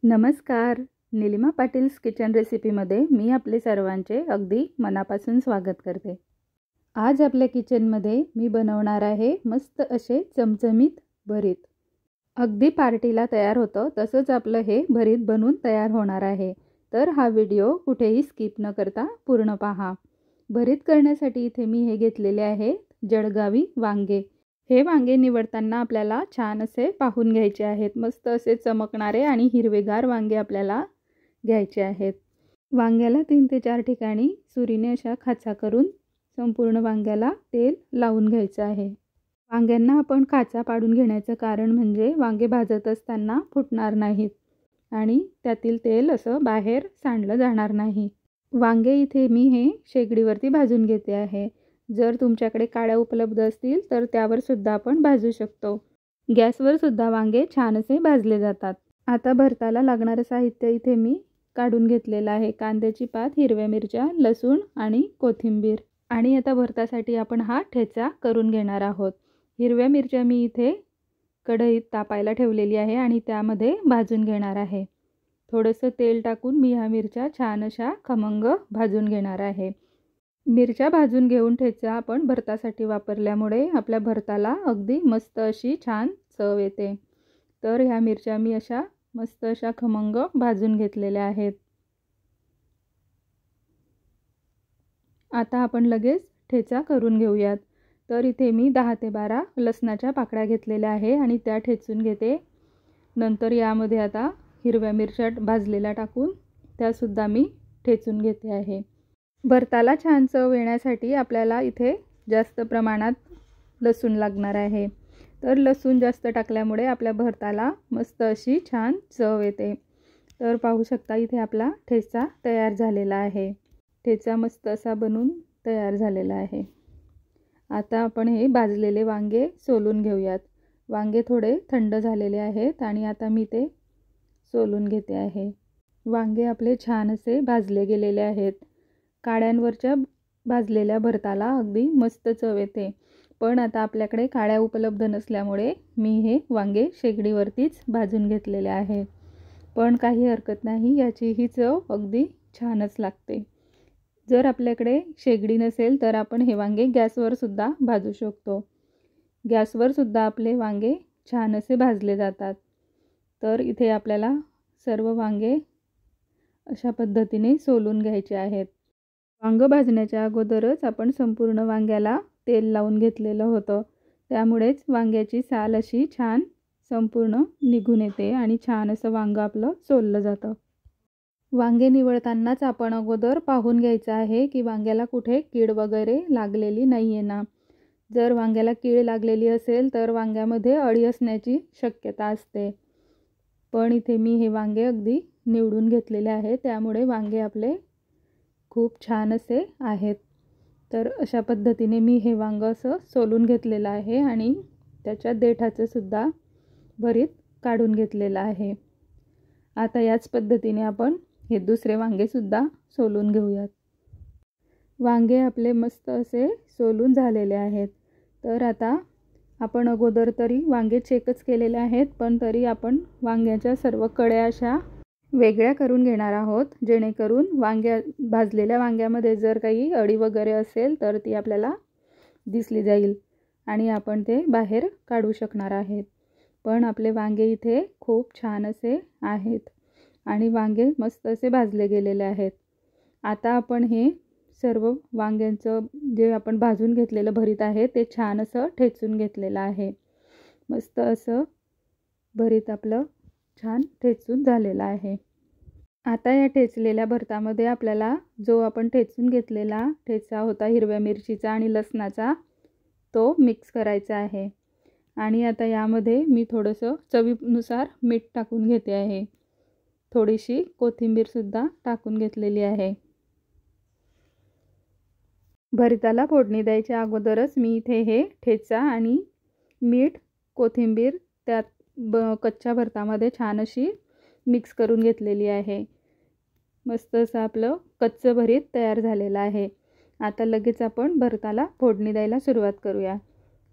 नमस्कार. निलिमा पाटील्स किचन रेसिपीमध्ये मी आपले सर्वांचे अगदी मनापासून स्वागत करते. आज आपल्या किचनमध्ये मी बनवणार आहे मस्त असे चमचमीत भरीत. अगदी पार्टीला तयार होतं तसंच आपलं हे भरीत बनून तयार होणार आहे. तर हा व्हिडिओ कुठेही स्किप न करता पूर्ण पहा. भरीत करण्यासाठी इथे मी हे घेतलेले आहे जळगावी वांगे. हे वांगे निवडताना आपल्याला छान असे पाहून घ्यायचे आहेत. मस्त असे चमकणारे आणि हिरवेगार वांगे आपल्याला घ्यायचे आहेत. वांग्याला 3 ते 4 ठिकाणी सुरीने अशा खाचा करून संपूर्ण वांग्याला तेल लावून घ्यायचं आहे. वांग्यांना आपण खाचा पाडून घेण्याचं कारण म्हणजे वांगे भाजत असताना फुटणार नाहीत आणि त्यातील तेल असं बाहेर सांडलं जाणार नाही. वांगे इथे मी हे शेगडीवरती भाजून घेते आहे. जर तुमच्याकडे काड्या उपलब्ध असतील तर त्यावर सुद्धा आपण भाजू शकतो. गॅसवर सुद्धा वांगे छान असे भाजले जातात. आता भरताला लागणारं साहित्य इथे मी काढून घेतलेलं आहे. कांद्याची पात, हिरव्या मिरच्या, लसूण आणि कोथिंबीर. आणि आता भरतासाठी आपण हा ठेचा करून घेणार आहोत. हिरव्या मिरच्या मी इथे कढईत तापायला ठेवलेली आहे आणि त्यामध्ये भाजून घेणार आहे. थोडंसं तेल टाकून मी ह्या मिरच्या छान अशा खमंग भाजून घेणार आहे. मिरच्या भाजून घेऊन ठेचा आपण भरतासाठी वापरल्यामुळे आपल्या भरताला अगदी मस्त अशी छान चव येते. तर ह्या मिरच्या मी अशा मस्त अशा खमंग भाजून घेतलेल्या आहेत. आता आपण लगेच ठेचा करून घेऊयात. तर इथे मी 10 ते 12 लसणाच्या पाकळ्या घेतलेल्या आहे आणि त्या ठेचून घेते. नंतर यामध्ये आता हिरव्या मिरच्या भाजलेल्या टाकून त्यासुद्धा मी ठेचून घेते आहे. भरताला छान चव येण्यासाठी आपल्याला इथे जास्त प्रमाणात लसूण लागणार आहे. तर लसूण जास्त टाकल्यामुळे आपल्या भरताला मस्त अशी छान चव येते. तर पाहू शकता इथे आपला ठेचा तयार झालेला आहे. ठेचा मस्त असा बनून तयार झालेला आहे. आता आपण हे भाजलेले वांगे सोलून घेऊयात. वांगे थोडे थंड झालेले आहेत आणि आता मी ते सोलून घेते आहे. वांगे आपले छान असे भाजले गेलेले आहेत. काड्यांवरच्या भाजलेल्या भरताला अगदी मस्त चव येते. पण आता आपल्याकडे काड्या उपलब्ध नसल्यामुळे मी हे वांगे शेगडीवरतीच भाजून घेतलेले आहे. पण काही हरकत नाही, याची ही चव अगदी छानच लागते. जर आपल्याकडे शेगडी नसेल तर आपण हे वांगे गॅसवर सुद्धा भाजू शकतो. गॅसवर सुद्धा आपले वांगे छान असे भाजले जातात. तर इथे आपल्याला सर्व वांगे अशा पद्धतीने सोलून घ्यायचे आहेत. वांगं भाजण्याच्या अगोदरच आपण संपूर्ण वांग्याला तेल लावून घेतलेलं होतं. त्यामुळेच वांग्याची साल अशी छान संपूर्ण निघून येते आणि छान असं वांगं आपलं सोललं जातं. वांगे निवडतानाच आपण अगोदर पाहून घ्यायचं आहे की वांग्याला कुठे कीड वगैरे लागलेली नाही आहे ना. जर वांग्याला कीड लागलेली असेल तर वांग्यामध्ये अळी असण्याची शक्यता असते. पण इथे मी हे वांगे अगदी निवडून घेतलेले आहे, त्यामुळे वांगे आपले खूप छान असे आहेत. तर अशा पद्धतीने मी हे वांगं असं सोलून घेतलेलं आहे आणि त्याच्या देठाचं सुद्धा भरीत काढून घेतलेलं आहे. आता याच पद्धतीने आपण हे दुसरे वांगे सुद्धा सोलून घेऊयात. वांगे आपले मस्त असे सोलून झालेले आहेत. तर आता आपण अगोदर तरी वांगे चेकच केलेले आहेत, पण तरी आपण वांग्याच्या सर्व कड्या अशा वेगळ्या करून घेणार आहोत, जेणेकरून भाजलेल्या वांग्यामध्ये जर काही अळी वगैरे असेल तर ती आपल्याला दिसली जाईल आणि आपण ते बाहेर काढू शकणार आहेत. पण आपले वांगे इथे खूप छान असे आहेत आणि वांगे मस्त असे भाजले गेलेले आहेत. आता आपण हे सर्व वांग्यांचं जे आपण भाजून घेतलेलं भरीत आहे ते छान असं ठेचून घेतलेलं आहे. मस्त असं भरीत आपलं छान ठेचून झालेलं आहे. आता या ठेचलेल्या भरतामध्ये आपल्याला जो आपण ठेचून घेतलेला ठेचा होता हिरव्या मिरचीचा आणि लसणाचा तो मिक्स करायचा आहे. आणि आता यामध्ये मी थोडंसं चवीनुसार मीठ टाकून घेते आहे. थोडीशी कोथिंबीरसुद्धा टाकून घेतलेली आहे. भरिताला फोडणी द्यायच्या अगोदरच मी इथे हे ठेचा आणि मीठ, कोथिंबीर त्यात कच्च्या भरतामध्ये छान अशी मिक्स करून घेतलेली आहे. मस्त असं आपलं कच्चं भरीत तयार झालेलं आहे. आता लगेच आपण भरताला फोडणी द्यायला सुरुवात करूया.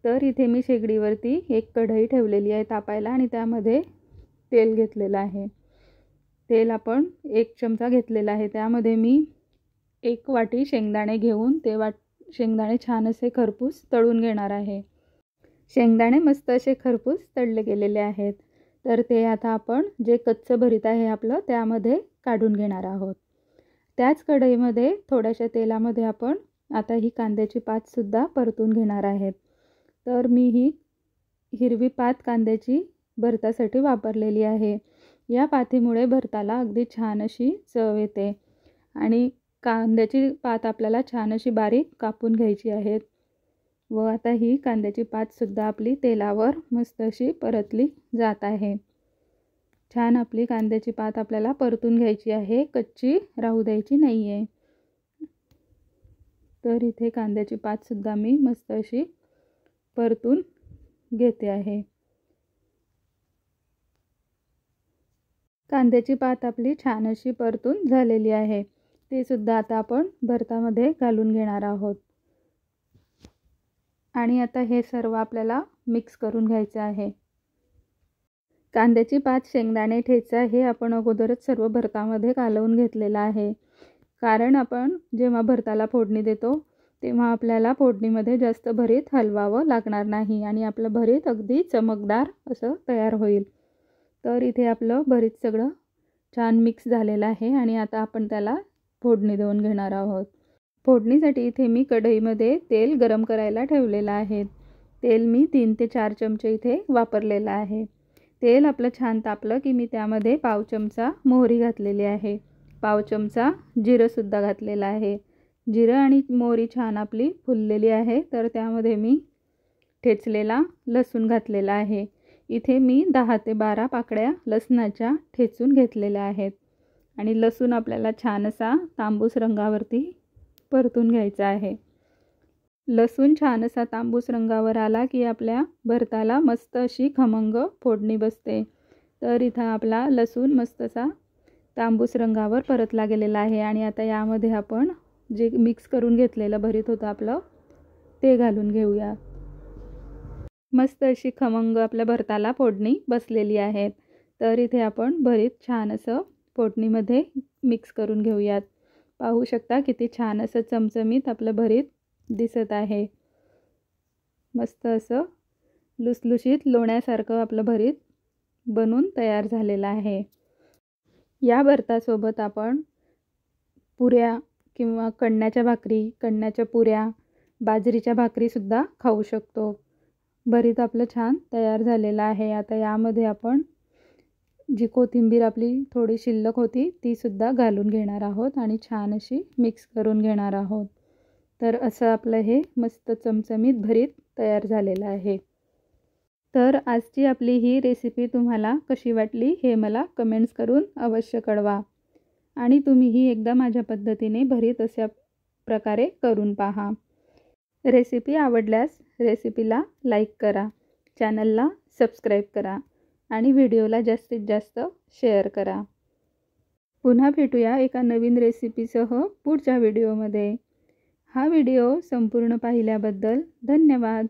तर इथे मी शेगडीवरती एक कढई ठेवलेली आहे तापायला आणि त्यामध्ये तेल घेतलेलं आहे. तेल आपण 1 चमचा घेतलेला आहे, त्यामध्ये मी 1 वाटी शेंगदाणे घेऊन ते शेंगदाणे छान असे खरपूस तळून घेणार आहे। शेंगदाणे मस्त असे खरपूस तळले गेलेले आहेत। तर ते आता आपण जे कच्चं भरीत आहे आपलं त्यामध्ये काढून घेणार आहोत। त्याच कढईमध्ये थोड्याशा तेलामध्ये आपण आता ही कांद्याची पातसुद्धा परतून घेणार आहेत। तर मी ही हिरवी पात कांद्याची भरतासाठी वापरलेली आहे। या पातीमुळे भरताला अगदी छान अशी चव येते आणि कांद्याची पात आपल्याला छान अशी बारीक कापून घ्यायची आहे। व आता ही कांद्याची पातसुद्धा आपली तेलावर मस्त अशी परतली जात आहे। छान आपली कांद्याची पात आपल्याला परतून घ्यायची आहे, कच्ची राहू द्यायची नाही आहे। तर इथे कांद्याची पातसुद्धा मी मस्त अशी परतून घेते आहे। कांद्याची पात आपली छान अशी परतून झालेली आहे। ते सुद्धा आता आपण भरतामध्ये घालून घेणार आहोत आणि आता हे सर्व आपल्याला मिक्स करून घ्यायचे आहे। कांद्याची पात, शेंगदाणे, ठेचा हे आपण अगोदरच सर्व भरतामध्ये घालवून घेतलेलं आहे, कारण आपण जेव्हा भरताला फोडणी देतो तेव्हा आपल्याला फोडणीमध्ये जास्त भरीत हलवावं लागणार नाही आणि आपलं भरीत अगदी चमकदार असं तयार होईल। तर इथे आपलं भरीत सगळं छान मिक्स झालेलं आहे आणि आता आपण त्याला फोडणी देऊन घेणार आहोत। फोडणीसाठी इथे मी कढईमध्ये तेल गरम करायला ठेवलेलं आहे। तेल मी 3 ते 4 चमचे इथे वापरलेलं आहे। तेल आपलं छान तापलं की मी त्यामध्ये पाव चमचा मोहरी घातलेली आहे, पाव चमचा जिरंसुद्धा घातलेलं आहे। जिरं आणि मोहरी छान आपली फुललेली आहे, तर त्यामध्ये मी ठेचलेला लसूण घातलेला आहे। इथे मी 10 ते 12 पाकळ्या लसणाच्या ठेचून घेतलेल्या आहेत आणि लसूण आपल्याला छान असा तांबूस रंगावरती परतून घ्यायचा आहे। लसूण छान असा तांबूस रंगावर आला की आपल्या भरताला मस्त अशी खमंग फोडणी बसते। तर इथं आपला लसूण मस्त असा तांबूस रंगावर परतला गेलेला आहे आणि आता यामध्ये आपण जे मिक्स करून घेतलेलं भरीत होतं आपलं ते घालून घेऊया। मस्त अशी खमंग आपल्या भरताला फोडणी बसलेली आहे। तर इथे आपण भरीत छान असं फोडणीमध्ये मिक्स करून घेऊयात। पाहू शकता किती छान असं चमचमीत आपलं भरीत दिसत आहे। मस्त असं लुसलुशीत लोण्यासारखं आपलं भरीत बनून तयार झालेलं आहे। या भरतासोबत आपण पुऱ्या किंवा कणण्याच्या भाकरी, कणण्याच्या पुऱ्या, बाजरीच्या भाकरीसुद्धा खाऊ शकतो। भरीत आपलं छान तयार झालेलं आहे। आता यामध्ये आपण जी कोथिंबीर आपली थोडी शिल्लक होती तीसुद्धा घालून घेणार आहोत आणि छान अशी मिक्स करून घेणार आहोत। तर असं आपलं हे मस्त चमचमीत भरीत तयार झालेलं आहे। तर आजची आपली ही रेसिपी तुम्हाला कशी वाटली हे मला कमेंट्स करून अवश्य कळवा आणि तुम्हीही एकदा माझ्या पद्धतीने भरीत अशा प्रकारे करून पहा। रेसिपी आवडल्यास रेसिपीला लाईक करा, चॅनलला सबस्क्राईब करा आणि व्हिडिओला जास्तीत जास्त शेअर करा। पुन्हा भेटूया एका नवीन रेसिपीसह पुढच्या व्हिडिओमध्ये। हा व्हिडिओ संपूर्ण पाहिल्याबद्दल धन्यवाद।